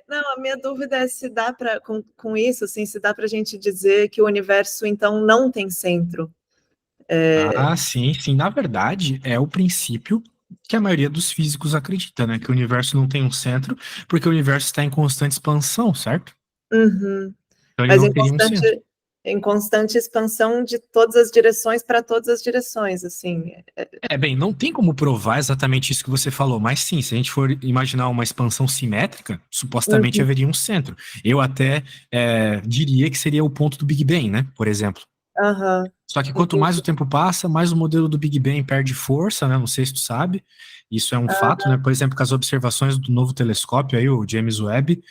Não, a minha dúvida é se dá para, com isso, assim, se dá para a gente dizer que o universo, então, não tem centro. Ah, sim, sim. Na verdade, é o princípio que a maioria dos físicos acredita, né? Que o universo não tem um centro, porque o universo está em constante expansão, certo? Uhum. Então ele Mas não teria um centro. em constante expansão de todas as direções para todas as direções, assim. Bem, não tem como provar exatamente isso que você falou, mas sim, se a gente for imaginar uma expansão simétrica, supostamente Uhum. haveria um centro. Eu até diria que seria o ponto do Big Bang, né? Por exemplo. Aham. Só que quanto mais o Entendi. tempo passa, mais o modelo do Big Bang perde força, né? Não sei se tu sabe. Isso é um fato, né? Por exemplo, com as observações do novo telescópio aí, o James Webb,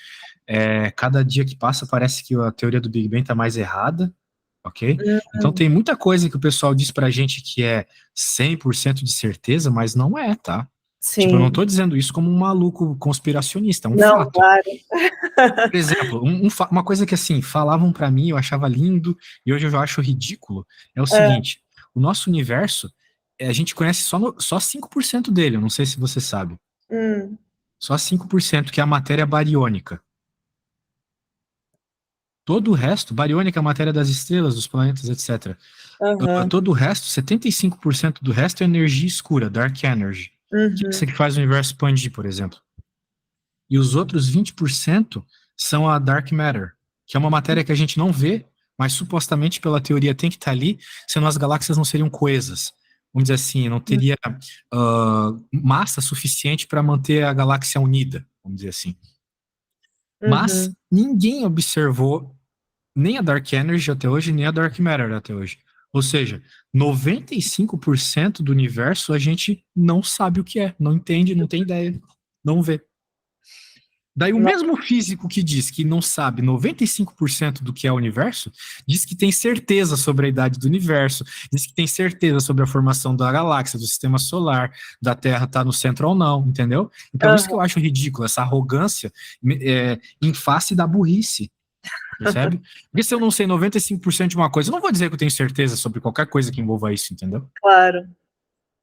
cada dia que passa parece que a teoria do Big Bang está mais errada, ok? Então Uhum. tem muita coisa que o pessoal diz pra gente que é 100% de certeza, mas não é, tá? Tipo, eu não Sim. tô dizendo isso como um maluco conspiracionista, é um Não, fato. claro. Por exemplo, uma coisa que assim, falavam pra mim, eu achava lindo, e hoje eu já acho ridículo, é o É. seguinte, o nosso universo, a gente conhece só 5% dele, eu não sei se você sabe. Hum. Só 5% que é a matéria bariônica. Todo o resto, bariônica é a matéria das estrelas, dos planetas, etc. Aham. Todo o resto, 75% do resto é energia escura, dark energy, que é essa Uhum. que faz o universo expandir, por exemplo. E os outros 20% são a dark matter, que é uma matéria que a gente não vê, mas supostamente pela teoria tem que estar ali, senão as galáxias não seriam coesas. Vamos dizer assim, não teria massa suficiente para manter a galáxia unida, vamos dizer assim. Mas Uhum. ninguém observou nem a Dark Energy até hoje, nem a Dark Matter até hoje. Ou seja, 95% do universo a gente não sabe o que é, não entende, não tem ideia, não vê. Daí o No- mesmo físico que diz que não sabe 95% do que é o universo, diz que tem certeza sobre a idade do universo, diz que tem certeza sobre a formação da galáxia, do sistema solar, da Terra estar no centro ou não, entendeu? Então isso que eu Aham. acho ridículo, essa arrogância em face da burrice. Percebe? Porque se eu não sei 95% de uma coisa, eu não vou dizer que eu tenho certeza sobre qualquer coisa que envolva isso, entendeu? Claro.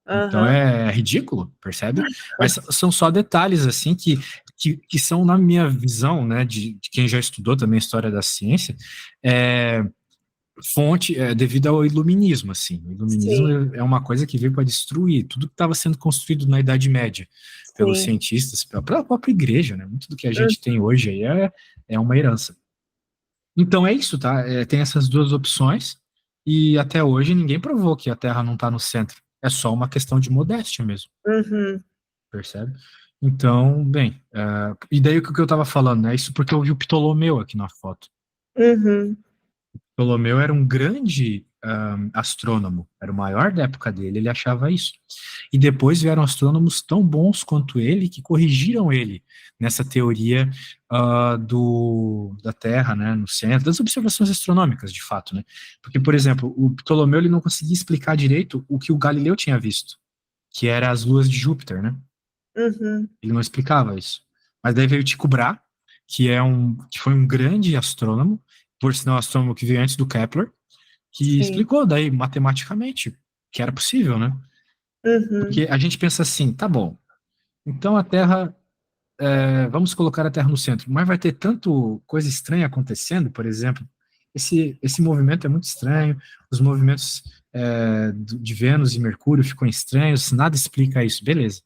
Então Aham. é ridículo, percebe? Mas são só detalhes, assim, que são, na minha visão, né, de quem já estudou também a história da ciência, é, devido ao iluminismo, assim. O iluminismo Sim, é uma coisa que veio para destruir tudo que estava sendo construído na Idade Média pelos sim. cientistas, pela própria igreja, né? Muito do que a Hum. gente tem hoje aí é uma herança. Então é isso, tá? Tem essas duas opções e até hoje ninguém provou que a Terra não está no centro. É só uma questão de modéstia mesmo, Uhum. percebe? Então, bem, e daí o que eu estava falando, né? Isso porque eu vi o Ptolomeu aqui na foto. Uhum. Ptolomeu era um grande astrônomo, era o maior da época dele, ele achava isso. E depois vieram astrônomos tão bons quanto ele que corrigiram ele nessa teoria da Terra, né, no centro, das observações astronômicas, de fato, né? Porque, por exemplo, o Ptolomeu ele não conseguia explicar direito o que o Galileu tinha visto, que era as luas de Júpiter, né? Uhum. Ele não explicava isso. Mas daí veio Tycho Brahe, que foi um grande astrônomo, por sinal, astrônomo que veio antes do Kepler, que Sim. explicou daí matematicamente que era possível, né? Uhum. Porque a gente pensa assim, tá bom, então a Terra, vamos colocar a Terra no centro, mas vai ter tanto coisa estranha acontecendo, por exemplo, esse movimento é muito estranho, os movimentos de Vênus e Mercúrio ficam estranhos, nada explica isso, beleza.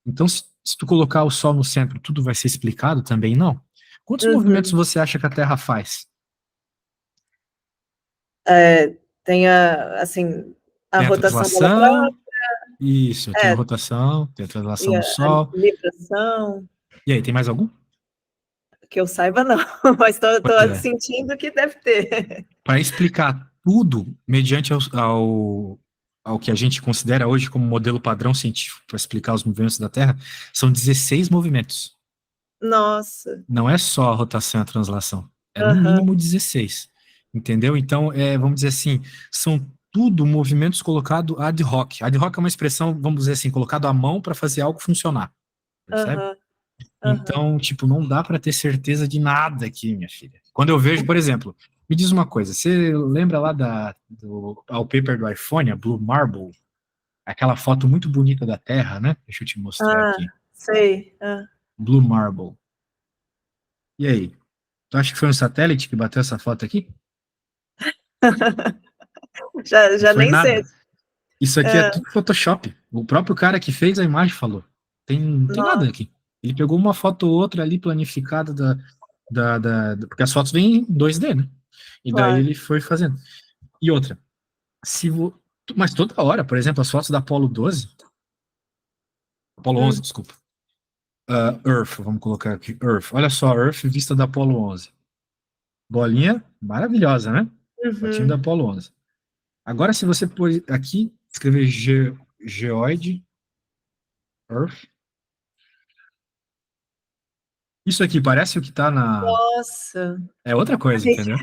Então, se tu colocar o Sol no centro, tudo vai ser explicado? Também não. Quantos movimentos Uhum. você acha que a Terra faz? É, tem assim, a Tem a rotação dela translação, própria, isso, tem a é, rotação, tem a translação e do a Sol. libração, E aí, tem mais algum? que eu saiba não, mas tô Pois é. sentindo que deve ter. Para explicar tudo mediante ao que a gente considera hoje como modelo padrão científico para explicar os movimentos da Terra, são 16 movimentos. Nossa. Não é só a rotação e a translação. É no Aham. mínimo 16. Entendeu? Então, vamos dizer assim, são tudo movimentos colocados ad hoc. Ad hoc é uma expressão, vamos dizer assim, colocado à mão para fazer algo funcionar. Percebe? Aham. Aham. Então, tipo, não dá para ter certeza de nada aqui, minha filha. Quando eu vejo, por exemplo, me diz uma coisa, você lembra lá do wallpaper do iPhone, a Blue Marble? Aquela foto muito bonita da Terra, né? Deixa eu te mostrar Ah, aqui. sei. Ah. Blue Marble. E aí? Tu acha que foi um satélite que bateu essa foto aqui? Não Já foi nem sei. nada. Isso aqui é tudo Photoshop. O próprio cara que fez a imagem falou. Tem nada Nossa, aqui. Ele pegou uma foto ou outra ali planificada porque as fotos vêm em 2D, né? E daí claro. ele foi fazendo. E outra, se vo... mas toda hora, por exemplo, as fotos da Apollo 12, Apollo 11, Hum, desculpa. Earth, vamos colocar aqui, Earth. Olha só, Earth vista da Apollo 11. Bolinha maravilhosa, né? Fotinho da uhum. Apollo 11. Agora, se você pôr aqui, escrever geoide, Earth, isso aqui parece o que tá na. Nossa. É outra coisa, entendeu?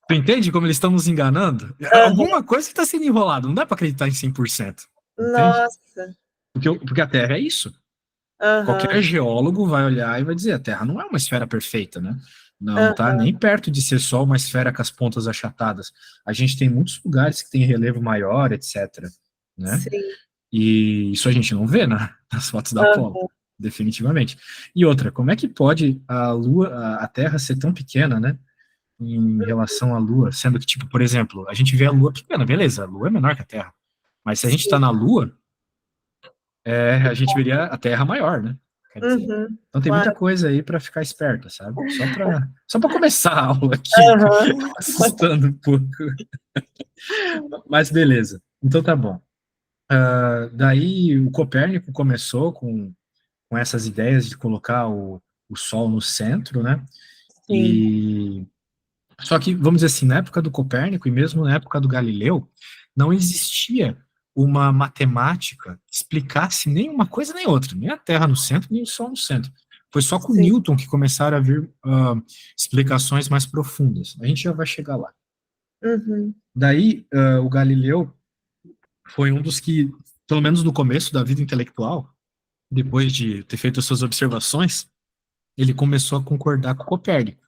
Tu entende como eles estão nos enganando? Aham. Alguma coisa que está sendo enrolada, não dá para acreditar em 100%, entende? Nossa. Porque a Terra é isso. Qualquer Aham. geólogo vai olhar e vai dizer: a Terra não é uma esfera perfeita, né? Não está Aham. nem perto de ser só uma esfera com as pontas achatadas. A gente tem muitos lugares que tem relevo maior, etc. Né? Sim. E isso a gente não vê nas fotos da Apollo, Aham. definitivamente. E outra, como é que pode a Lua, a Terra ser tão pequena, né? Em relação à Lua, sendo que, tipo, por exemplo, a gente vê a Lua pequena, beleza, a Lua é menor que a Terra. Mas se a gente está Sim. na Lua, a gente veria a Terra maior, né? Quer dizer. Uhum. Então tem muita Claro. coisa aí para ficar esperta, sabe? Só para começar a aula aqui, Aham. assustando um pouco. Mas beleza. Então tá bom. Daí o Copérnico começou com essas ideias de colocar o Sol no centro, né? Sim. E só que, vamos dizer assim, na época do Copérnico e mesmo na época do Galileu, não existia uma matemática que explicasse nem uma coisa nem outra, nem a Terra no centro, nem o Sol no centro. Foi só com Sim. Newton que começaram a vir explicações mais profundas. A gente já vai chegar lá. Uhum. Daí, o Galileu foi um dos que, pelo menos no começo da vida intelectual, depois de ter feito as suas observações, ele começou a concordar com Copérnico.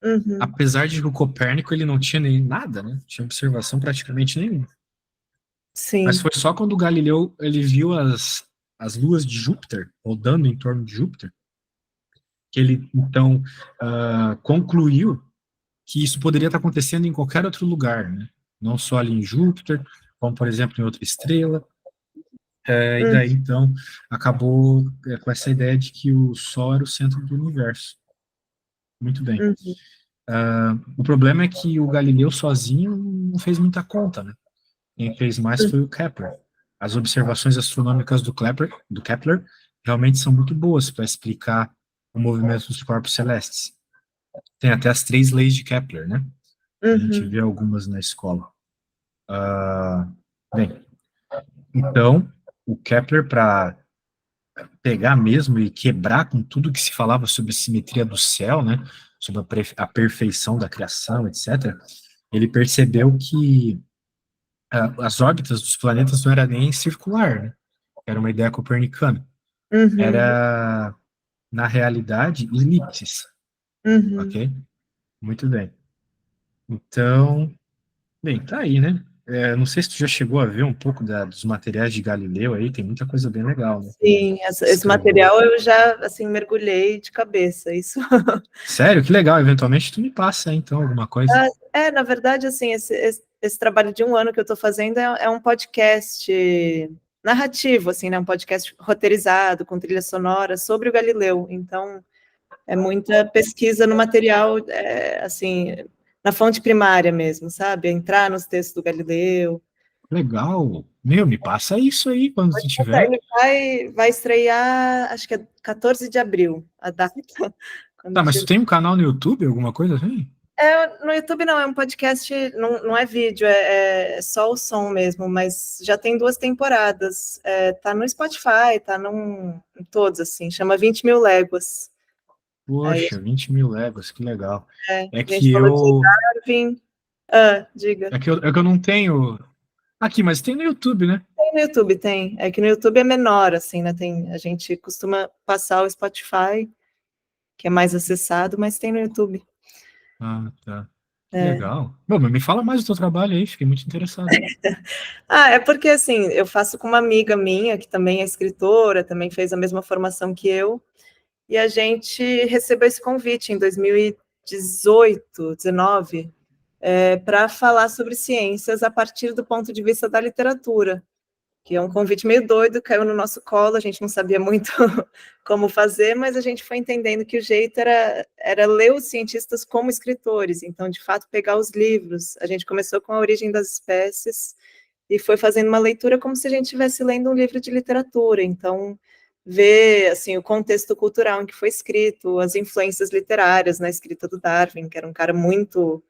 Uhum. Apesar de que o Copérnico ele não tinha nem nada, né? Não tinha observação praticamente nenhuma. Mas Sim. foi só quando o Galileu ele viu as luas de Júpiter rodando em torno de Júpiter que ele então concluiu que isso poderia estar acontecendo em qualquer outro lugar, né? Não só ali em Júpiter, como por exemplo em outra estrela. E Uhum. daí então acabou com essa ideia de que o Sol era o centro do universo. Muito bem. Uhum. O problema é que o Galileu sozinho não fez muita conta, né? Quem fez mais foi o Kepler. As observações astronômicas do Kepler realmente são muito boas para explicar o movimento dos corpos celestes. Tem até as 3 leis de Kepler, né? A gente Uhum. vê algumas na escola. Bem, então, o Kepler, para pegar mesmo e quebrar com tudo que se falava sobre a simetria do céu, né? Sobre a perfeição da criação, etc., ele percebeu que as órbitas dos planetas não era nem circular, né? Era uma ideia copernicana. Uhum. Era, na realidade, elipses, Uhum. ok? Muito bem. Então, bem, tá aí, né? Não sei se tu já chegou a ver um pouco dos materiais de Galileu aí, tem muita coisa bem legal, né? Que ele Sim, esse escreveu. material eu já, assim, mergulhei de cabeça, isso. Sério, que legal. Eventualmente tu me passa, então, alguma coisa. Na verdade, assim, esse trabalho de um ano que eu estou fazendo é um podcast narrativo, assim, né? Um podcast roteirizado, com trilha sonora, sobre o Galileu. Então, é muita pesquisa no material, assim, na fonte primária mesmo, sabe? Entrar nos textos do Galileu. Legal. Meu, me passa isso aí quando tu tiver. Ele vai estrear, acho que é 14 de abril, a data, quando Tá, mas tu tiver. tem um canal no YouTube, alguma coisa assim? No YouTube não, é um podcast, não é vídeo, é só o som mesmo, mas já tem 2 temporadas. Tá no Spotify, tá em todos, assim, chama 20 mil léguas. Aí Poxa, 20 mil léguas, que legal. É a gente que falou de eu. Darwin. Diga. É que eu não tenho. Aqui, mas tem no YouTube, né? Tem no YouTube, tem. É que no YouTube é menor, assim, né? A gente costuma passar o Spotify, que é mais acessado, mas tem no YouTube. Ah, tá. Que É. legal. Bom, mas me fala mais do teu trabalho aí, fiquei muito interessado. É porque assim, eu faço com uma amiga minha, que também é escritora, também fez a mesma formação que eu, e a gente recebeu esse convite em 2018, 19, para falar sobre ciências a partir do ponto de vista da literatura, que é um convite meio doido, caiu no nosso colo, a gente não sabia muito como fazer, mas a gente foi entendendo que o jeito era ler os cientistas como escritores, então, de fato, pegar os livros. A gente começou com A Origem das Espécies e foi fazendo uma leitura como se a gente estivesse lendo um livro de literatura, então, ver, assim, o contexto cultural em que foi escrito, as influências literárias na escrita do Darwin, que era um cara muito,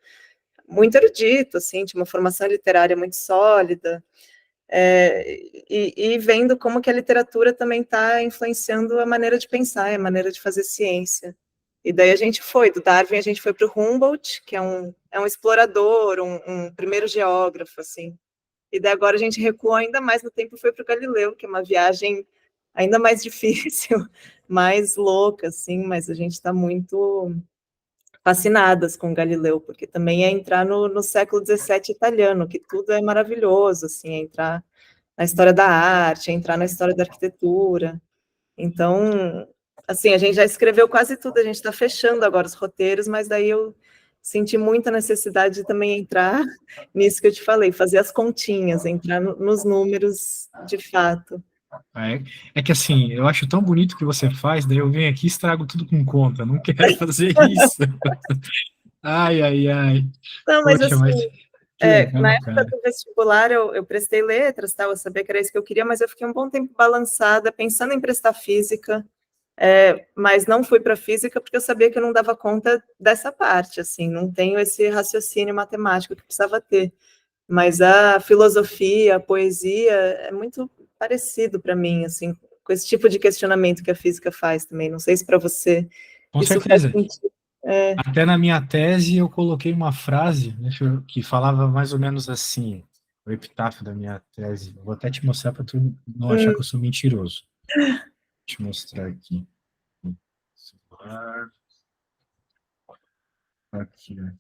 muito erudito, assim, tinha uma formação literária muito sólida, e vendo como que a literatura também está influenciando a maneira de pensar, a maneira de fazer ciência. E daí a gente foi, do Darwin a gente foi para o Humboldt, que é um explorador, um primeiro geógrafo, assim. E daí agora a gente recuou ainda mais no tempo e foi para o Galileu, que é uma viagem ainda mais difícil, mais louca, assim, mas a gente está muito fascinadas com Galileu, porque também é entrar no século XVII italiano, que tudo é maravilhoso, assim, é entrar na história da arte, entrar na história da arquitetura. Então, assim, a gente já escreveu quase tudo, a gente está fechando agora os roteiros, mas daí eu senti muita necessidade de também entrar nisso que eu te falei, fazer as continhas, entrar nos números de fato. É que assim, eu acho tão bonito o que você faz, daí eu venho aqui e estrago tudo com conta. Não quero fazer isso. Ai, ai, ai. Não, mas Poxa, assim, mas que na legal, época cara. do vestibular eu prestei letras, tá? Eu sabia que era isso que eu queria, mas eu fiquei um bom tempo balançada, pensando em prestar física, mas não fui para física porque eu sabia que eu não dava conta dessa parte, assim, não tenho esse raciocínio matemático que precisava ter. Mas a filosofia, a poesia é muito parecido para mim, assim, com esse tipo de questionamento que a física faz também. Não sei se para você Com isso faz certeza. sentido. Até na minha tese eu coloquei uma frase, né, que falava mais ou menos assim, o epitáfio da minha tese. Vou até te mostrar para tu não achar que eu sou mentiroso. Vou te mostrar aqui. Celular. Aqui, né?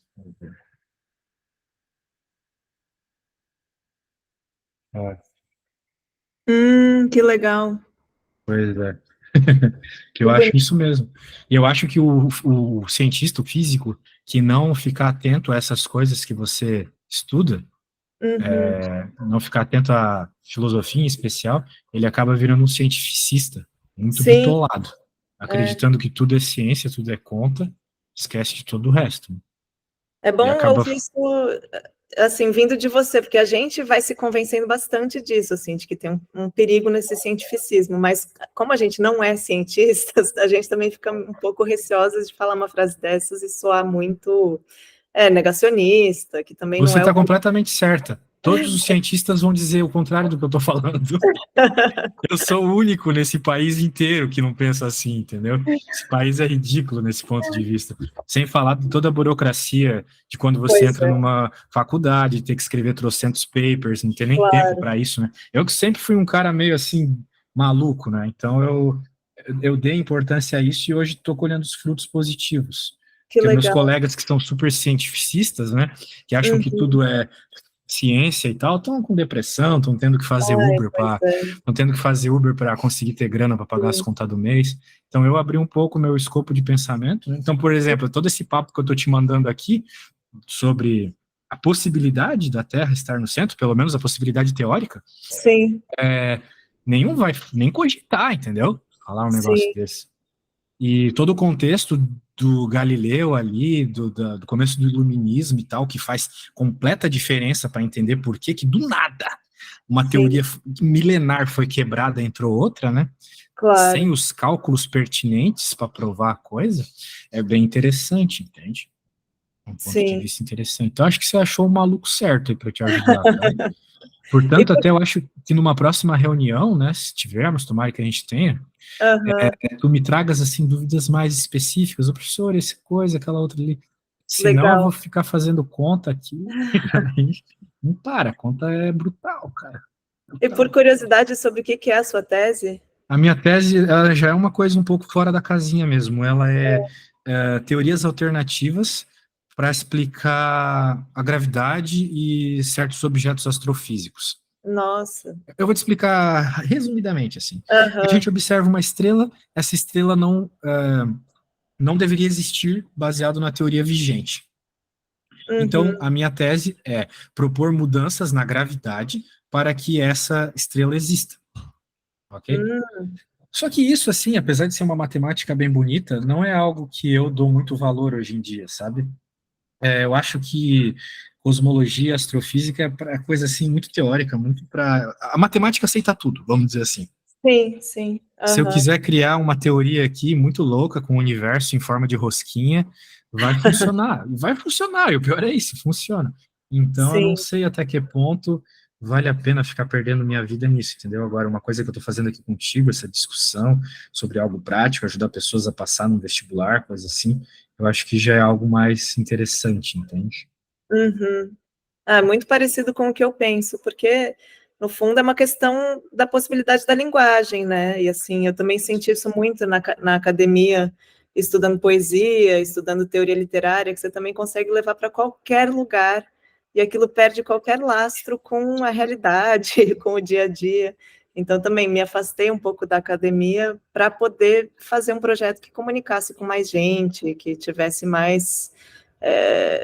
Ó, Que legal. pois é. Que Que eu acho bonito. isso mesmo. E eu acho que o cientista, o físico, que não ficar atento a essas coisas que você estuda, Uhum. não ficar atento à filosofia em especial, ele acaba virando um cientificista, muito Sim, bitolado, é. acreditando que tudo é ciência, tudo é conta, esquece de todo o resto. É E bom acaba. ouvir isso, assim, vindo de você, porque a gente vai se convencendo bastante disso, assim, de que tem um perigo nesse cientificismo, mas como a gente não é cientista, a gente também fica um pouco receosa de falar uma frase dessas e soar muito negacionista, que também não Você é o está completamente certa. Todos os cientistas vão dizer o contrário do que eu estou falando. Eu sou o único nesse país inteiro que não pensa assim, entendeu? Esse país é ridículo nesse ponto de vista. Sem falar de toda a burocracia de quando você Pois entra é, numa faculdade, ter que escrever trocentos papers, não ter nem tempo claro, para isso, né? Eu que sempre fui um cara meio assim, maluco, né? Então eu dei importância a isso e hoje estou colhendo os frutos positivos. que Porque meus legal. colegas que são super cientificistas, né? Que acham que Uhum. tudo é ciência e tal, estão com depressão, estão tendo que fazer Ai, Uber pois para é. estão tendo que fazer Uber para conseguir ter grana para pagar as Sim. contas do mês. Então eu abri um pouco o meu escopo de pensamento, né? Então, por exemplo, todo esse papo que eu estou te mandando aqui sobre a possibilidade da Terra estar no centro, pelo menos a possibilidade teórica, Sim, nenhum vai nem cogitar, entendeu? Falar um negócio sim, desse. E todo o contexto do Galileu ali, do começo do iluminismo e tal, que faz completa diferença para entender por que do nada uma sim, teoria milenar foi quebrada, entrou outra, né? claro. Sem os cálculos pertinentes para provar a coisa, é bem interessante, entende? Um ponto de Sim. vista interessante. Então, acho que você achou o maluco certo aí para te ajudar, tá? E Portanto, até eu acho que numa próxima reunião, né, se tivermos, tomara que a gente tenha, aham, tu me tragas assim dúvidas mais específicas, o professor, essa coisa, aquela outra ali. Senão eu vou legal. ficar fazendo conta aqui, não para, a conta é brutal, cara. E por Brutal. curiosidade sobre o que é a sua tese? A minha tese, ela já é uma coisa um pouco fora da casinha mesmo. Ela é teorias alternativas para explicar a gravidade e certos objetos astrofísicos. Nossa. Eu vou te explicar resumidamente, assim. A Aham. gente observa uma estrela, essa estrela não deveria existir baseado na teoria vigente. Então, Uhum. a minha tese é propor mudanças na gravidade para que essa estrela exista, ok? Hum. Só que isso, assim, apesar de ser uma matemática bem bonita, não é algo que eu dou muito valor hoje em dia, sabe? Eu acho que cosmologia, astrofísica é coisa, assim, muito teórica, muito para... A matemática aceita tudo, vamos dizer assim. Sim, sim. Se eu Aham. quiser criar uma teoria aqui muito louca com o universo em forma de rosquinha, vai funcionar. Vai funcionar, e o pior é isso, funciona. Então eu não Sim. sei até que ponto vale a pena ficar perdendo minha vida nisso, entendeu? Agora, uma coisa que eu estou fazendo aqui contigo, essa discussão sobre algo prático, ajudar pessoas a passar no vestibular, coisa assim, eu acho que já é algo mais interessante, entende? Uhum. É muito parecido com o que eu penso, porque no fundo é uma questão da possibilidade da linguagem, né? E assim, eu também senti isso muito na academia, estudando poesia, estudando teoria literária, que você também consegue levar para qualquer lugar e aquilo perde qualquer lastro com a realidade, com o dia a dia. Então também me afastei um pouco da academia para poder fazer um projeto que comunicasse com mais gente, que tivesse mais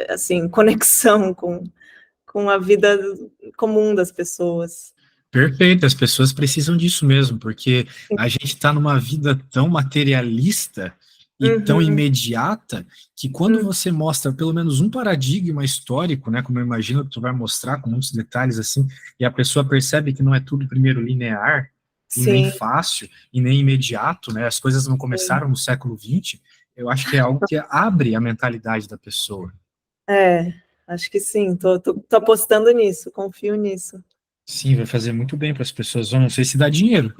assim, conexão com a vida comum das pessoas. Perfeito, as pessoas precisam disso mesmo, porque a gente está numa vida tão materialista e tão Uhum, imediata que quando uhum, você mostra pelo menos um paradigma histórico, né, como eu imagino que tu vai mostrar com muitos detalhes assim, e a pessoa percebe que não é tudo primeiro linear e nem sim, fácil e nem imediato, né, as coisas não sim. começaram no século XX, eu acho que é algo que abre a mentalidade da pessoa. É, acho que sim, tô apostando nisso, confio nisso. Sim, vai fazer muito bem para as pessoas, eu não sei se dá dinheiro.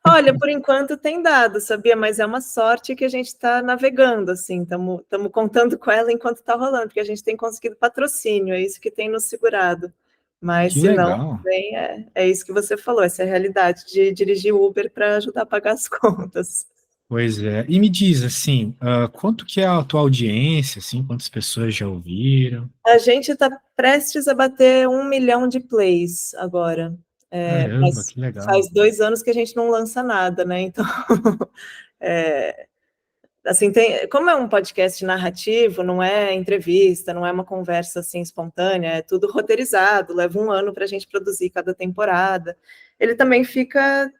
Olha, por enquanto tem dado, sabia? Mas é uma sorte que a gente está navegando, assim, estamos contando com ela enquanto está rolando, porque a gente tem conseguido patrocínio, é isso que tem nos segurado. Mas Que se não, legal. também é isso que você falou, essa é a realidade de dirigir Uber para ajudar a pagar as contas. Pois é. E me diz, assim, quanto que é a tua audiência, assim, quantas pessoas já ouviram? A gente está prestes a bater 1 milhão de plays agora, Caramba, mas que legal. faz 2 anos que a gente não lança nada, né? Então, é, assim, como é um podcast narrativo, não é entrevista, não é uma conversa assim espontânea, é tudo roteirizado, leva 1 ano para a gente produzir cada temporada. Ele também fica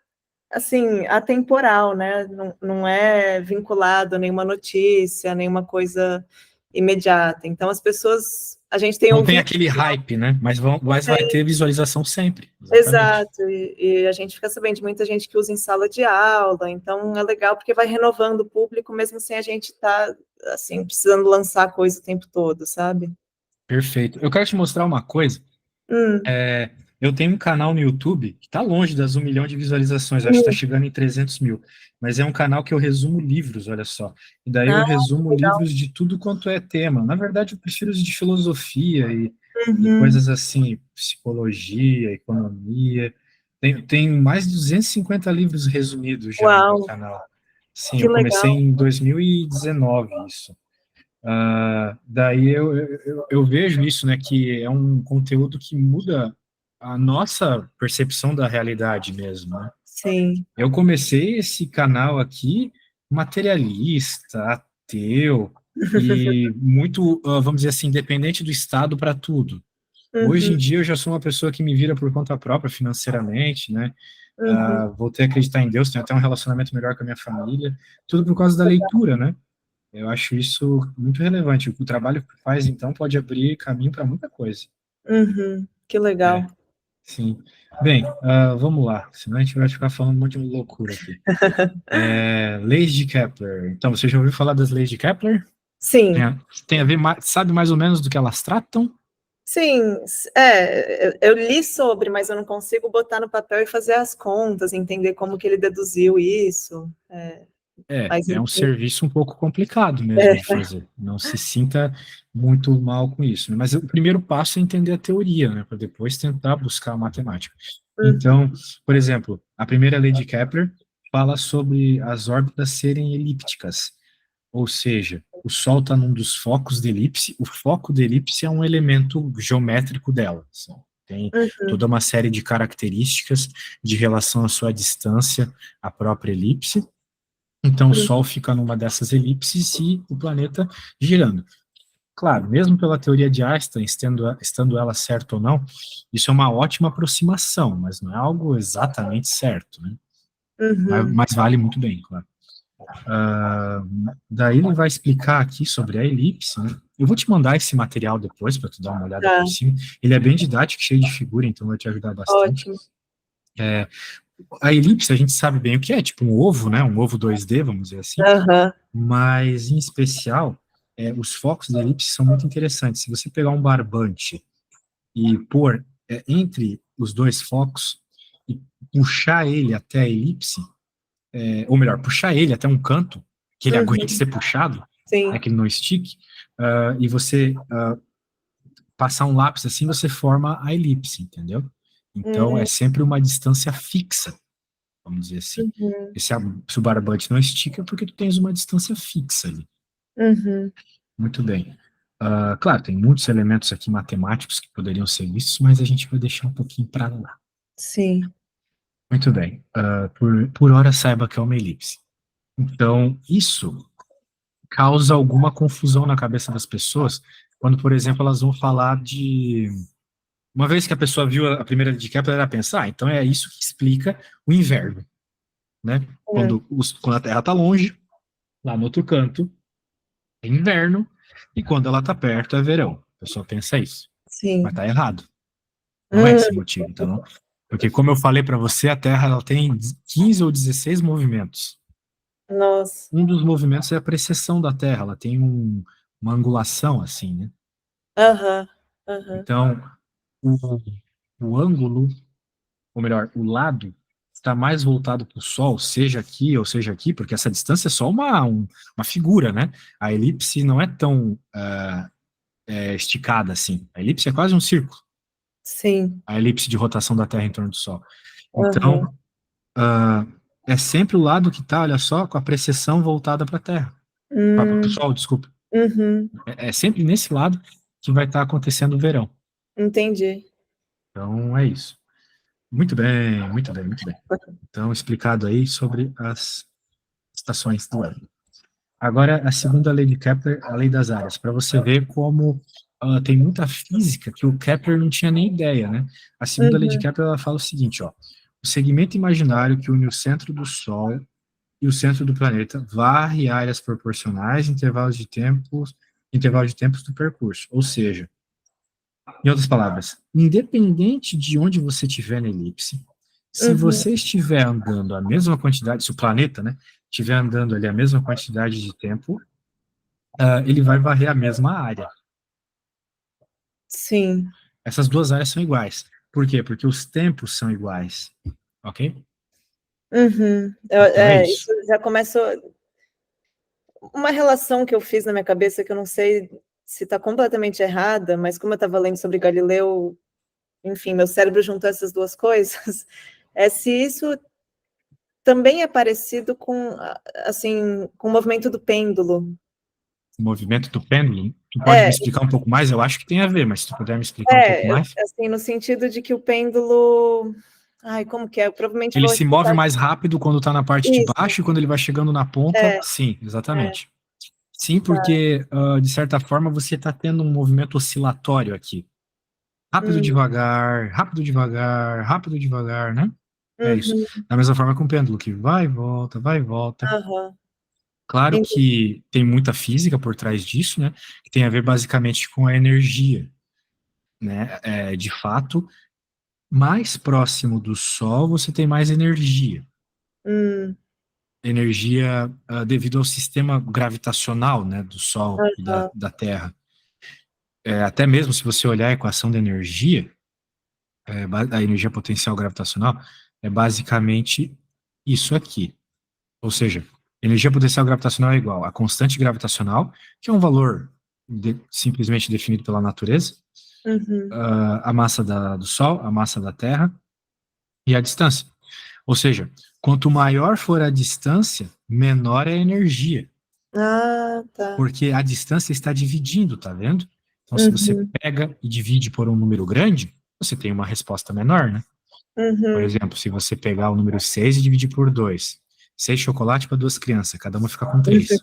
assim atemporal, né? Não é vinculado a nenhuma notícia, nenhuma coisa imediata. Então as pessoas, a gente tem Não tem ouvido. aquele hype, né? Mas vai ter visualização sempre. Exatamente. Exato, e a gente fica sabendo de muita gente que usa em sala de aula, então é legal porque vai renovando o público, mesmo sem a gente estar, assim, precisando lançar coisa o tempo todo, sabe? Perfeito. Eu quero te mostrar uma coisa. Hum. Eu tenho um canal no YouTube que está longe das 1 milhão de visualizações, acho que está Hum. chegando em 300 mil. Mas é um canal que eu resumo livros, olha só. E daí eu Ah, resumo legal. livros de tudo quanto é tema. Na verdade, eu prefiro os de filosofia e Uhum. coisas assim, psicologia, economia. Tem mais de 250 livros resumidos já no meu Uau, canal. Sim, que eu comecei legal. em 2019 isso. Daí eu vejo isso, né, que é um conteúdo que muda a nossa percepção da realidade mesmo, né? Sim. Eu comecei esse canal aqui materialista, ateu e muito, vamos dizer assim, independente do Estado para tudo. Hoje Uhum. em dia eu já sou uma pessoa que me vira por conta própria financeiramente, né? Uhum. Voltei a acreditar em Deus, tenho até um relacionamento melhor com a minha família, tudo por causa da leitura, né? Eu acho isso muito relevante. O trabalho que faz, então, pode abrir caminho para muita coisa. Uhum. Que legal. É, sim. Bem, vamos lá, senão a gente vai ficar falando um monte de loucura aqui. Leis de Kepler. Então, você já ouviu falar das leis de Kepler? Tem Sim, a, tem a ver, sabe mais ou menos do que elas tratam? sim, eu li sobre, mas eu não consigo botar no papel e fazer as contas, entender como que ele deduziu isso. Mas É um serviço um pouco complicado mesmo de fazer. Não se sinta muito mal com isso, né? Mas o primeiro passo é entender a teoria, né? Para depois tentar buscar a matemática. uhum, Então, por exemplo, a primeira lei de Kepler fala sobre as órbitas serem elípticas, ou seja, o Sol está num dos focos da elipse, o foco da elipse é um elemento geométrico dela, assim, tem Uhum. toda uma série de características de relação à sua distância à própria elipse. Então, o Sol fica numa dessas elipses e o planeta girando. Claro, mesmo pela teoria de Einstein, estando ela certa ou não, isso é uma ótima aproximação, mas não é algo exatamente certo, né? Uhum. Mas vale muito bem, claro. Daí ele vai explicar aqui sobre a elipse, né? Eu vou te mandar esse material depois para tu dar uma olhada Tá, por cima. Ele é bem didático, cheio de figura, então vai te ajudar bastante. ótimo. A elipse a gente sabe bem o que é, tipo um ovo, né? Um ovo 2D, vamos dizer assim. Aham. Mas, em especial, os focos da elipse são muito interessantes. Se você pegar um barbante e pôr entre os dois focos e puxar ele até a elipse, ou melhor, puxar ele até um canto, que ele aguente Uhum. ser puxado, Sim. que ele não estique, e você passar um lápis assim, você forma a elipse, entendeu? Então, é Uhum. sempre uma distância fixa, vamos dizer assim. Uhum. E se o barbante não estica, é porque tu tens uma distância fixa ali. Uhum. Muito bem. Claro, tem muitos elementos aqui matemáticos que poderiam ser vistos, mas a gente vai deixar um pouquinho para lá. Sim. Muito bem. Por hora, saiba que é uma elipse. Então, isso causa alguma confusão na cabeça das pessoas quando, por exemplo, elas vão falar de... Uma vez que a pessoa viu a primeira lei de Kepler, ela pensa, então é isso que explica o inverno, né? Hum. Quando a Terra está longe, lá no outro canto, é inverno, e quando ela está perto, é verão. A pessoa pensa isso. Mas Sim. está errado. Não é esse o Hum. motivo, tá bom? Porque, como eu falei para você, a Terra ela tem 15 ou 16 movimentos. Nossa. Um dos movimentos é a precessão da Terra, ela tem uma angulação, assim, né? Aham. Aham. Então, o, o ângulo, ou melhor, o lado, está mais voltado para o Sol, seja aqui ou seja aqui, porque essa distância é só uma figura, né? A elipse não é tão esticada assim. A elipse é quase um círculo, Sim. a elipse de rotação da Terra em torno do Sol. Aham. Então, é sempre o lado que está, olha só, com a precessão voltada para a Terra. Para o Hum. Sol, desculpa. Uhum. É sempre nesse lado que vai estar acontecendo o verão. Entendi. Então, é isso. Muito bem, muito bem, muito bem. Então, explicado aí sobre as estações do ano. Agora, a segunda lei de Kepler, a lei das áreas, para você ver como tem muita física que o Kepler não tinha nem ideia, né? A segunda lei de Uhum. Kepler, ela fala o seguinte, ó, o segmento imaginário que une o centro do Sol e o centro do planeta varre áreas proporcionais, intervalos de tempos do percurso. Ou seja, em outras palavras, independente de onde você estiver na elipse, se Uhum. você estiver andando a mesma quantidade, se o planeta, né, estiver andando ali a mesma quantidade de tempo, ele vai varrer a mesma área. Sim. Essas duas áreas são iguais. Por quê? Porque os tempos são iguais. Ok? Uhum. Então é Isso isso. já começa uma relação que eu fiz na minha cabeça que eu não sei se está completamente errada, mas como eu estava lendo sobre Galileu, enfim, meu cérebro juntou essas duas coisas, é se isso também é parecido com, assim, com o movimento do pêndulo. O movimento do pêndulo, tu pode me É, explicar um pouco mais? Eu acho que tem a ver, mas se tu puder me explicar um pouco mais. assim, no sentido de que o pêndulo, ai, como que é? Eu provavelmente Ele vou se move explicar mais rápido quando está na parte de isso. baixo e quando ele vai chegando na ponta, É, sim, é, exatamente. Sim, tá. porque, de certa forma, você está tendo um movimento oscilatório aqui. Rápido, Hum, devagar, rápido, devagar, rápido, devagar, né? É isso. uhum, Da mesma forma que um pêndulo, que vai e volta, vai e volta. aham, Claro entendi. que tem muita física por trás disso, né? Que tem a ver basicamente com a energia, né? De fato, mais próximo do Sol você tem mais energia. Hum, Energia devido ao sistema gravitacional, né? Do Sol e da, aham, da Terra. Até mesmo se você olhar a equação da energia, a energia potencial gravitacional, é basicamente isso aqui. Ou seja, energia potencial gravitacional é igual a constante gravitacional, que é um valor simplesmente definido pela natureza, uhum. a massa do Sol, a massa da Terra e a distância. Ou seja, quanto maior for a distância, menor é a energia, Ah, tá. porque a distância está dividindo, tá vendo? Então, se você Uhum, pega e divide por um número grande, você tem uma resposta menor, né? Por Uhum. exemplo, se você pegar o número 6 e dividir por 2, 6 chocolate para 2 crianças, cada uma fica com 3. Uhum.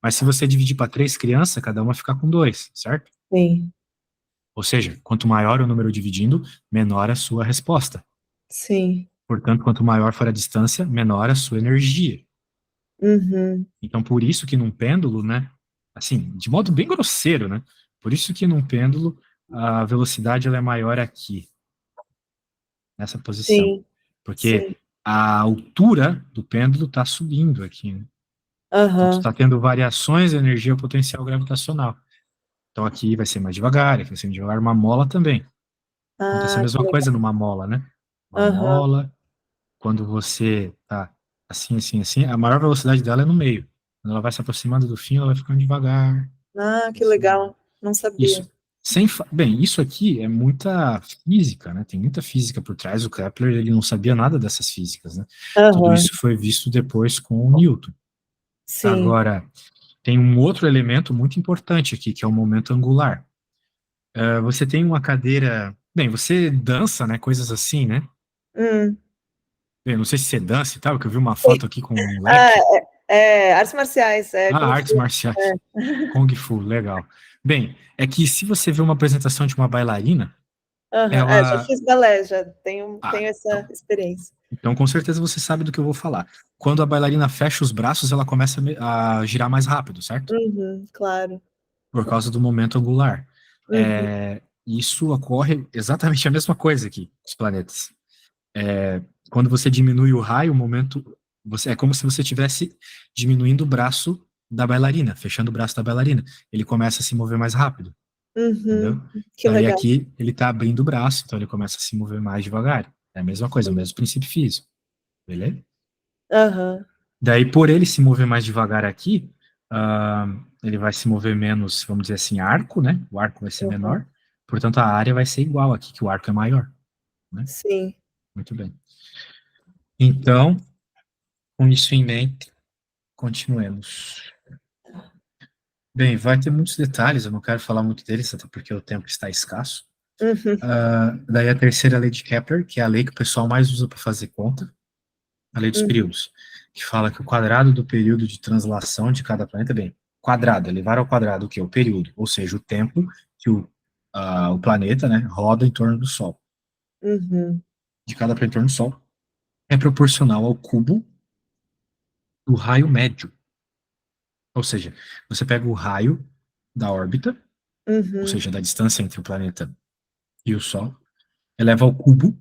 Mas se você dividir para 3 crianças, cada uma fica com 2, certo? Sim, Ou seja, quanto maior o número dividindo, menor a sua resposta. sim. Portanto, quanto maior for a distância, menor a sua energia. Uhum. Então, por isso que num pêndulo, né, assim, de modo bem grosseiro, né, por isso que num pêndulo a velocidade ela é maior aqui, nessa posição, Sim, porque sim. a altura do pêndulo está subindo aqui, né? Então, tu Aham. está tendo variações de energia potencial gravitacional. Então, aqui vai ser mais devagar, aqui vai ser mais devagar, uma mola também. Acontece a Ah, que mesma coisa legal. numa mola, né? Uma Aham. mola, quando você tá assim, assim, assim, a maior velocidade dela é no meio. Quando ela vai se aproximando do fim, ela vai ficando devagar. Ah, que Assim, legal. Não sabia. isso. Bem, isso aqui é muita física, né? Tem muita física por trás. O Kepler, ele não sabia nada dessas físicas, né? Tudo Aham. isso foi visto depois com o Newton. Sim. Agora, tem um outro elemento muito importante aqui, que é o momento angular. Você tem uma cadeira. Bem, você dança, né? Coisas assim, né? Hum. Bem, não sei se você dança e tal, que eu vi uma Sim. foto aqui com um Ah, leque. artes marciais, Ah, Kung artes Fu. marciais. É. Kung Fu, legal. Bem, é que se você vê uma apresentação de uma bailarina, Aham. Já ela. fiz balé, já Ah, tenho essa então, experiência. então com certeza você sabe do que eu vou falar. Quando a bailarina fecha os braços, ela começa a girar mais rápido, certo? Uhum, claro. Por causa do momento angular. Uhum, Isso ocorre exatamente a mesma coisa aqui, com os planetas. Quando você diminui o raio, o momento. É como se você estivesse diminuindo o braço da bailarina, fechando o braço da bailarina. Ele começa a se mover mais rápido, uhum. entendeu? Que Daí legal. aqui ele está abrindo o braço, então ele começa a se mover mais devagar. É a mesma coisa, o mesmo princípio físico, beleza? Aham, Daí, por ele se mover mais devagar aqui, ah, ele vai se mover menos, vamos dizer assim, arco, né? O arco vai ser aham. menor, portanto a área vai ser igual aqui, que o arco é maior, né? Sim. Muito bem. Então, com isso em mente, continuemos. Bem, vai ter muitos detalhes, eu não quero falar muito deles, até porque o tempo está escasso. Uhum, Daí a terceira lei de Kepler, que é a lei que o pessoal mais usa para fazer conta, a lei dos uhum, períodos, que fala que o quadrado do período de translação de cada planeta, bem, quadrado, elevar ao quadrado o que? O período, ou seja, o tempo que o planeta, né, roda em torno do Sol, uhum, de cada planeta em torno do Sol, é proporcional ao cubo do raio médio. Ou seja, você pega o raio da órbita, ou uhum, seja, da distância entre o planeta e o Sol, eleva ao cubo,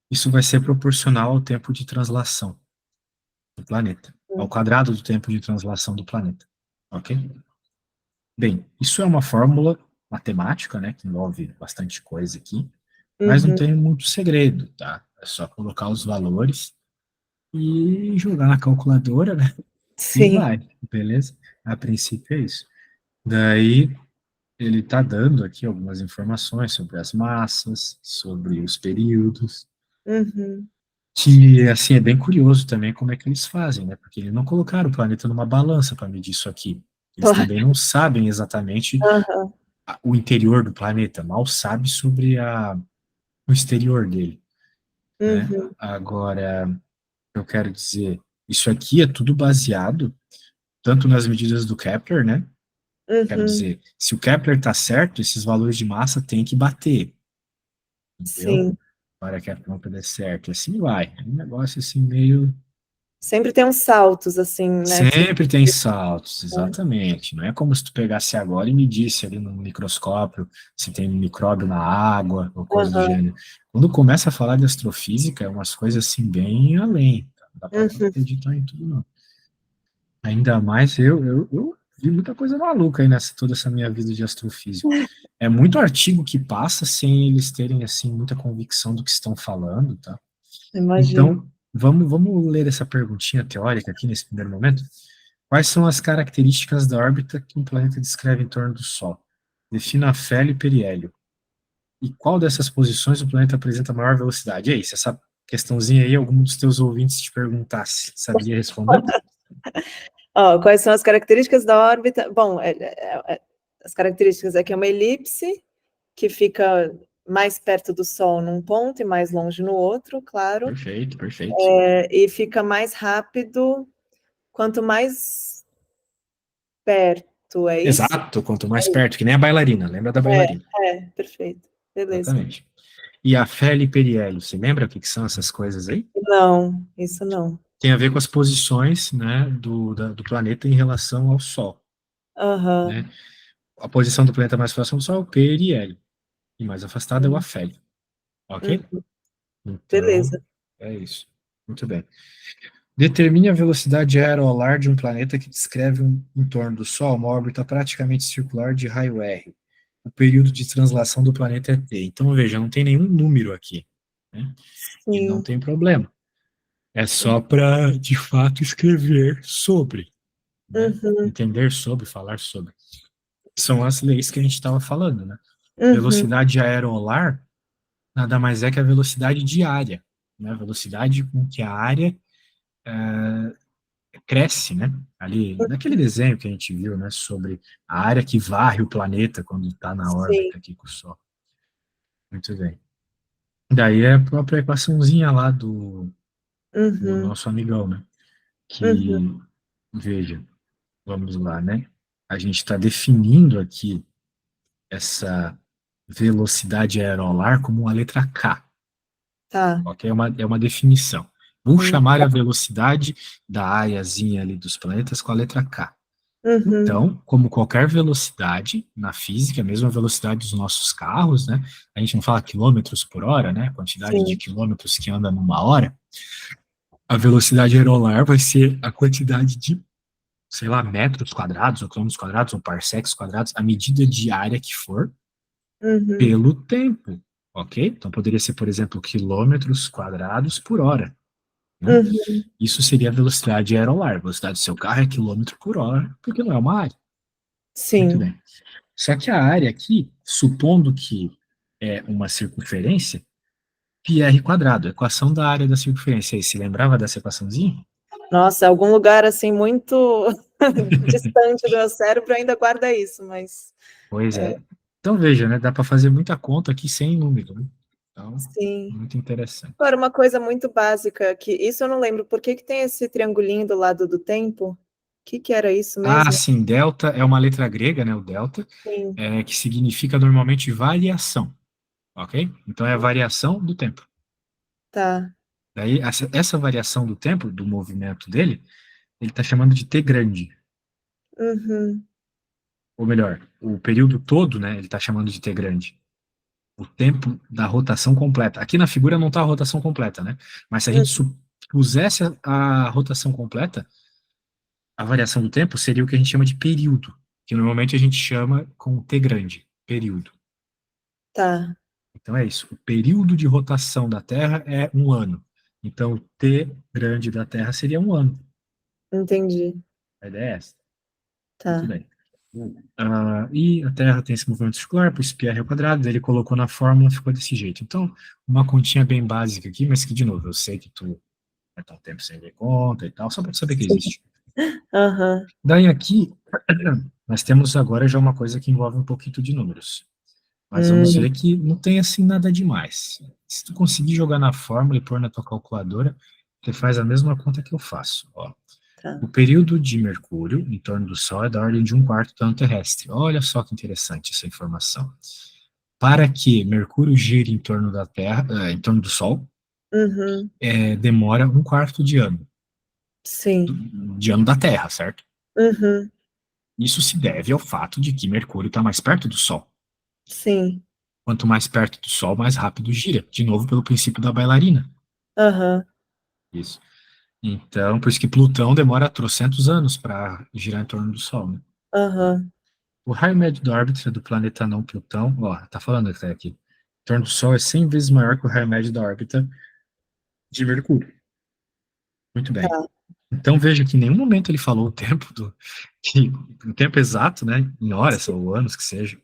isso vai ser proporcional ao tempo de translação do planeta, ao uhum, quadrado do tempo de translação do planeta. Ok? Bem, isso é uma fórmula matemática, né, que envolve bastante coisa aqui, mas não uhum. tem muito segredo, tá? É só colocar os valores e jogar na calculadora, né? E Sim. vai, beleza? A princípio é isso. Daí ele está dando aqui algumas informações sobre as massas, sobre os períodos, Uhum. que assim é bem curioso também como é que eles fazem, né? Porque eles não colocaram o planeta numa balança para medir isso aqui. Eles Claro. também não sabem exatamente Aham. o interior do planeta, mal sabe sobre o exterior dele, né? Uhum, Agora, eu quero dizer, isso aqui é tudo baseado tanto nas medidas do Kepler, né? Quero uhum. dizer, se o Kepler está certo, esses valores de massa têm que bater, entendeu? Sim. Para que a conta dê certo. E assim vai. É um negócio assim meio. Sempre tem uns saltos, assim, né, que Sempre tem saltos, exatamente. Não é como se tu pegasse agora e medisse ali no microscópio se tem micróbio na água ou coisa do aham. gênero. Quando começa a falar de astrofísica, é umas coisas assim bem além. Tá? Não dá para Uhum. acreditar em tudo, não. Ainda mais eu vi muita coisa maluca aí nessa toda essa minha vida de astrofísico. É muito artigo que passa sem eles terem assim muita convicção do que estão falando, tá? Imagino. Então, vamos ler essa perguntinha teórica aqui nesse primeiro momento. Quais são as características da órbita que um planeta descreve em torno do Sol? Defina Félio e Periélio. E qual dessas posições o planeta apresenta maior velocidade? E aí, se essa questãozinha aí algum dos teus ouvintes te perguntasse, saberia responder? Ó, quais são as características da órbita? Bom, as características é que é uma elipse que fica mais perto do Sol num ponto e mais longe no outro, claro. Perfeito, perfeito. E fica mais rápido quanto mais perto, é isso? Exato, quanto mais perto, que nem a bailarina, lembra da bailarina? Perfeito. Beleza. Exatamente. E a Feli e Periélio, você lembra o que que são essas coisas aí? Não, isso não. Tem a ver com as posições, né, do planeta em relação ao Sol, Aham. né? A posição do planeta mais próximo ao Sol é o periélio, e mais afastado é o Hum, afélio, ok? uhum. Então, Beleza. é isso. Muito bem. Determine a velocidade aerolar de um planeta que descreve um entorno do Sol, uma órbita praticamente circular de raio R. O período de translação do planeta é T. Então, veja, não tem nenhum número aqui, né? E não Sim. tem problema. É só para, de fato, escrever sobre, né? Uhum. Entender sobre, falar sobre. São as leis que a gente estava falando, né? Uhum. Velocidade aerolar nada mais é que a velocidade diária, né? A velocidade com que a área cresce, né? Ali, naquele desenho que a gente viu, né? Sobre a área que varre o planeta quando está na Sim. órbita aqui com o Sol. Muito bem. Daí é a própria equaçãozinha lá do Uhum. nosso amigão, né? Uhum. Que, veja, vamos lá, né? A gente está definindo aqui essa velocidade aerolar como uma letra K, Tá. ok? É uma definição. Vou Hum. chamar a velocidade da áreazinha ali dos planetas com a letra K. Uhum. Então, como qualquer velocidade na física, a mesma velocidade dos nossos carros, né? A gente não fala quilômetros por hora, né? A quantidade de Sim. quilômetros que anda numa hora. A velocidade aerolar vai ser a quantidade de, sei lá, metros quadrados, ou quilômetros quadrados, ou parsecs quadrados, a medida de área que for, Uhum. pelo tempo, ok? Então poderia ser, por exemplo, quilômetros quadrados por hora, né? Uhum. Isso seria a velocidade aerolar. A velocidade do seu carro é quilômetro por hora, porque não é uma área. Muito Sim. bem. Só que a área aqui, supondo que é uma circunferência, πr quadrado, equação da área da circunferência. Aí, se lembrava dessa equaçãozinha? Nossa, algum lugar assim muito distante do meu cérebro ainda guarda isso, mas Pois é. Então veja, né? Dá para fazer muita conta aqui sem número, né? Então, sim. muito interessante. Agora, uma coisa muito básica, que isso eu não lembro, por que que tem esse triangulinho do lado do tempo? O que que era isso Ah, mesmo? sim, delta é uma letra grega, né? O delta, Sim, que significa normalmente variação, ok? Então é a variação do tempo. tá. Daí, essa variação do tempo, do movimento dele, ele está chamando de T grande. Uhum, Ou melhor, o período todo, né? Ele está chamando de T grande. O tempo da rotação completa. Aqui na figura não está a rotação completa, né? Mas se a gente uhum, supusesse a rotação completa, a variação do tempo seria o que a gente chama de período, que normalmente a gente chama com T grande, período. tá, Então é isso. O período de rotação da Terra é um ano. Então o T grande da Terra seria um ano. entendi, A ideia é essa. Muito tá. bem. E a Terra tem esse movimento circular, por isso πr ao quadrado, ele colocou na fórmula, ficou desse jeito. Então, uma continha bem básica aqui, mas que, de novo, eu sei que tu vai estar um tempo sem ver conta e tal, só para saber que Sim. existe. Aham, Daí aqui, nós temos agora já uma coisa que envolve um pouquinho de números. Mas vamos hum, ver que não tem assim nada demais. Se tu conseguir jogar na fórmula e pôr na tua calculadora, você faz a mesma conta que eu faço. Ó. tá. O período de Mercúrio em torno do Sol é da ordem de um quarto do ano terrestre. Olha só que interessante essa informação. Para que Mercúrio gire em torno da Terra, em torno do Sol, Uhum, demora um quarto sim, de ano da Terra, certo? uhum, Isso se deve ao fato de que Mercúrio está mais perto do Sol. sim, Quanto mais perto do Sol, mais rápido gira. De novo, pelo princípio da bailarina. aham, Isso. Então, por isso que Plutão demora trocentos anos para girar em torno do Sol, né? aham, O raio médio da órbita do planeta não Plutão, ó, tá falando até aqui. Em torno do Sol é 100 vezes maior que o raio médio da órbita de Mercúrio. Muito bem. tá, Então veja que em nenhum momento ele falou o tempo o tempo exato, né, em horas sim, ou anos que seja,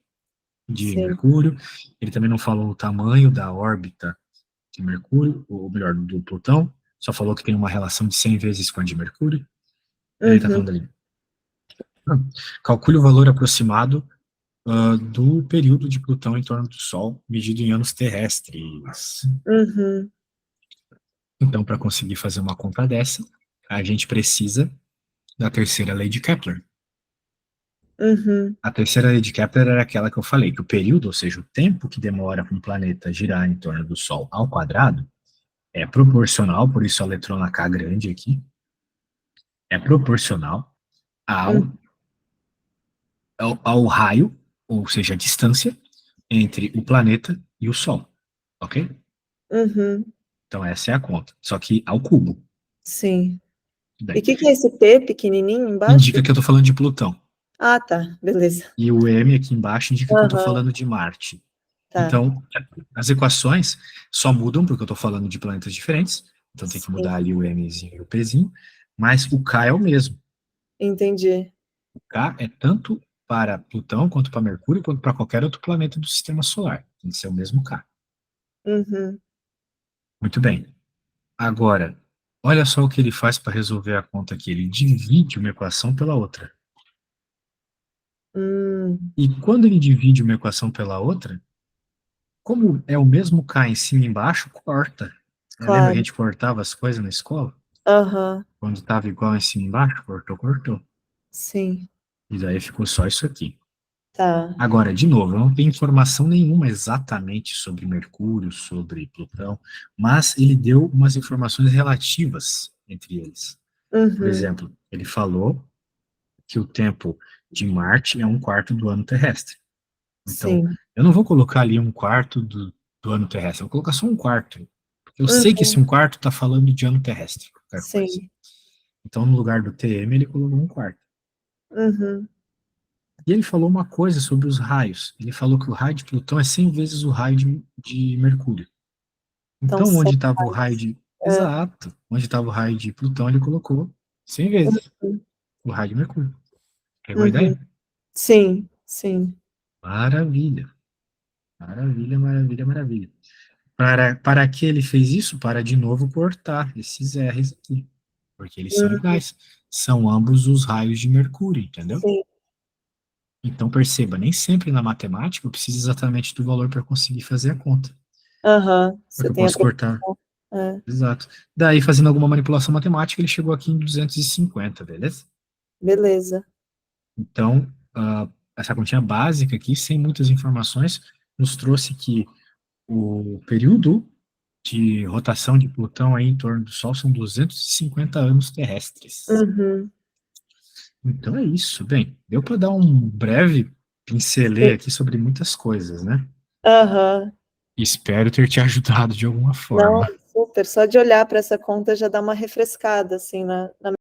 de sim, Mercúrio. Ele também não falou o tamanho da órbita de Mercúrio, ou melhor, do Plutão. Só falou que tem uma relação de 100 vezes com a de Mercúrio. Ele está uhum, falando ali. Calcule o valor aproximado do período de Plutão em torno do Sol, medido em anos terrestres. Uhum. Então, para conseguir fazer uma conta dessa, a gente precisa da terceira lei de Kepler. Uhum. A terceira lei de Kepler era aquela que eu falei, que o período, ou seja, o tempo que demora para um planeta girar em torno do Sol ao quadrado, é proporcional, por isso a letrona K grande aqui, é proporcional ao, Uhum. ao raio, ou seja, a distância entre o planeta e o Sol, ok? Uhum. Então essa é a conta, só que ao cubo. Sim. E o Bem, que é esse P pequenininho embaixo? indica que eu estou falando de Plutão. Ah, tá. Beleza. E o M aqui embaixo indica que eu estou Aham. falando de Marte. Tá. Então, as equações só mudam porque eu estou falando de planetas diferentes, então tem que mudar Sim. ali o Mzinho e o Pzinho, mas o K é o mesmo. Entendi. O K é tanto para Plutão, quanto para Mercúrio, quanto para qualquer outro planeta do sistema solar. Tem que ser o mesmo K. Uhum. Muito bem. Agora, olha só o que ele faz para resolver a conta aqui. Ele divide uma equação pela outra. Hum. E quando ele divide uma equação pela outra, como é o mesmo K em cima e embaixo, corta. Lembra que a Claro. gente cortava as coisas na escola? Aham. Quando estava igual em cima e embaixo, cortou, cortou. Sim. E daí ficou só isso aqui. Tá. Agora, de novo, eu não tenho informação nenhuma exatamente sobre Mercúrio, sobre Plutão, mas ele deu umas informações relativas entre eles. Por Uhum. exemplo, ele falou que o tempo de Marte é um quarto do ano terrestre. Então, Sim. eu não vou colocar ali um quarto do ano terrestre, eu vou colocar só um quarto. Porque eu sei que esse Uhum. um quarto está falando de ano terrestre, qualquer coisa. Sim. Então, no lugar do TM, ele colocou um quarto. Uhum. E ele falou uma coisa sobre os raios. Ele falou que o raio de Plutão é 100 vezes o raio de Mercúrio. Então, Então, onde estava o raio de. é. Exato. Onde estava o raio de Plutão, ele colocou 100 vezes Uhum. o raio de Mercúrio. Pegou a Uhum. ideia? Sim. Sim. Maravilha. Maravilha, maravilha, maravilha. Para que ele fez isso? Para de novo cortar esses R's aqui. Porque eles são Uhum. iguais. São ambos os raios de Mercúrio, entendeu? Sim. Então perceba, nem sempre na matemática eu preciso exatamente do valor para conseguir fazer a conta. Aham. Você Porque eu tem a posso cortar. proporção. É. Exato. Daí, fazendo alguma manipulação matemática, ele chegou aqui em 250, beleza? Beleza. Então, essa continha básica aqui, sem muitas informações, nos trouxe que o período de rotação de Plutão aí em torno do Sol são 250 anos terrestres. Uhum. Então é isso. Bem, deu para dar um breve pincelê Sim. aqui sobre muitas coisas, né? Aham. Espero ter te ajudado de alguma Não, forma. super. Só de olhar para essa conta já dá uma refrescada, assim, na